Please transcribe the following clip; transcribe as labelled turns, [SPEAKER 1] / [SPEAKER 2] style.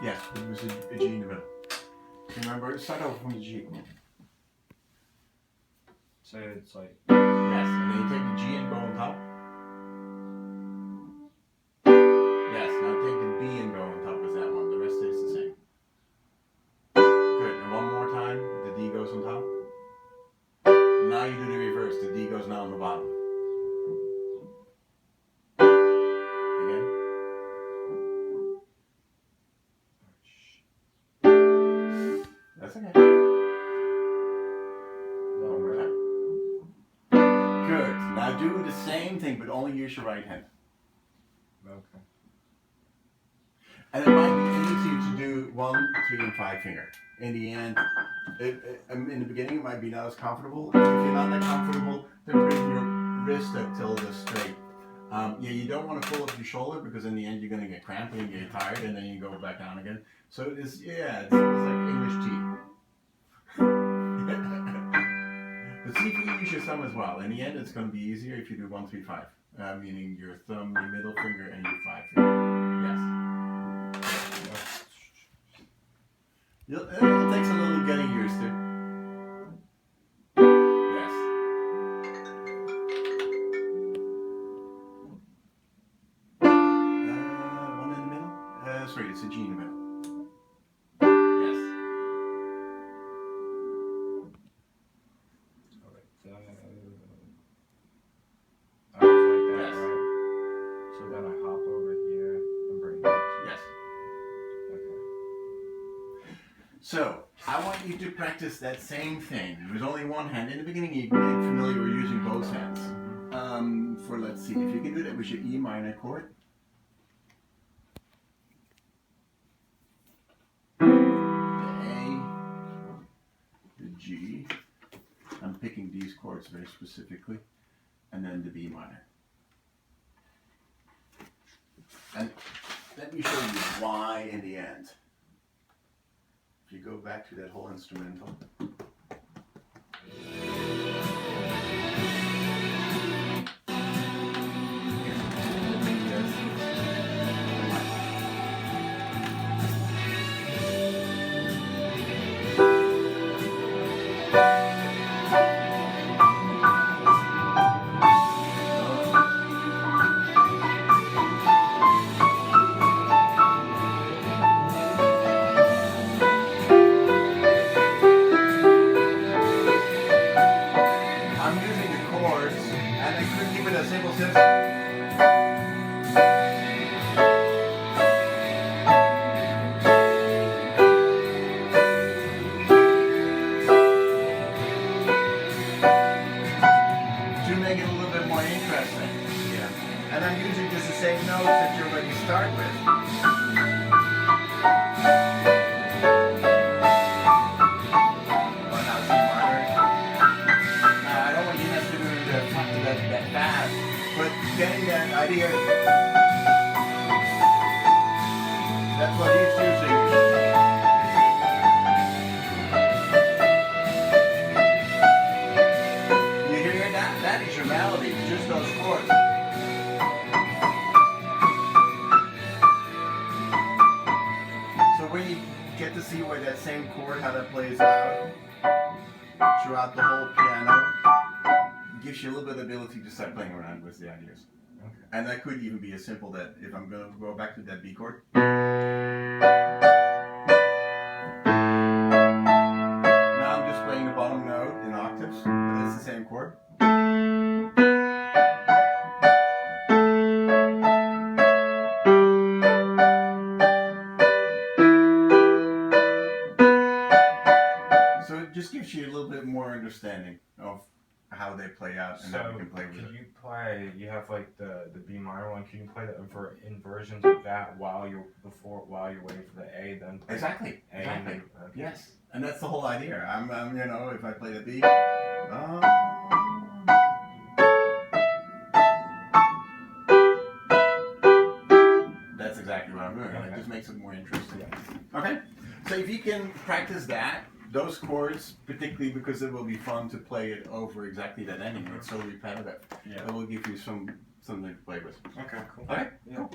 [SPEAKER 1] Yes, it was a G in the middle. Remember, start over from the G.
[SPEAKER 2] So it's like.
[SPEAKER 1] Yes, and then you take the G and go on top. Yes, now take the B and go on top with that one. The rest stays the same. Good, and one more time, the D goes on top. Now you do the reverse, the D goes now on the bottom. Again. That's okay. One more time. Good, now do the same thing, but only use your right hand.
[SPEAKER 2] Okay.
[SPEAKER 1] And it might be easier to do 1, 3, and 5 finger. In the end, in the beginning, it might be not as comfortable. If you're not that comfortable, then bring your wrist up till the straight. Yeah, you don't want to pull up your shoulder because in the end you're going to get cramped and you get tired and then you go back down again. So it's like English tea. But see if you use your thumb as well. In the end, it's going to be easier if you do 1, 3, 5. Meaning your thumb, your middle finger, and your 5 finger. Yes. It takes a little getting used to. Yes. One in the middle? Sorry, it's a G in the middle. Yes.
[SPEAKER 2] I was like that,
[SPEAKER 1] Yes.
[SPEAKER 2] right? So then I hop over here and bring it.
[SPEAKER 1] Yes.
[SPEAKER 2] Okay.
[SPEAKER 1] So, I want you to practice that same thing. There's only one hand. In the beginning, you get familiar with using both hands. Let's see, if you can do that with your E minor chord. The A, the G. I'm picking these chords very specifically. And then the B minor. And let me show you why in the end. If you go back to that whole instrumental. And I'm using just the same notes that you already start with. Oh, now C minor. I don't want you to do that fast, but getting that idea. That's what he's using. You hear that? That is your melody, just those chords. When you get to see where that same chord, how that plays out throughout the whole piano, gives you a little bit of ability to start playing around with the ideas.
[SPEAKER 2] Okay.
[SPEAKER 1] And that could even be as simple that if I'm going to go back to that B chord. Now I'm just playing the bottom note in octaves, but it's the same chord. Just gives you a little bit more understanding of how they play out and how you can play with it.
[SPEAKER 2] Can you play? You have like the B minor one. Can you play the inversions of that while you're waiting for the A? Then play
[SPEAKER 1] exactly.
[SPEAKER 2] A
[SPEAKER 1] Exactly.
[SPEAKER 2] And then, okay.
[SPEAKER 1] Yes, and that's the whole idea. I'm if I play the B. That's exactly what I'm doing. Okay. It just makes it more interesting. Yeah. Okay. So if you can practice that. Those chords, particularly because it will be fun to play it over exactly that ending. It's so repetitive. Yeah. It will give you something to play with.
[SPEAKER 2] Okay, cool.
[SPEAKER 1] Okay?
[SPEAKER 2] Yeah.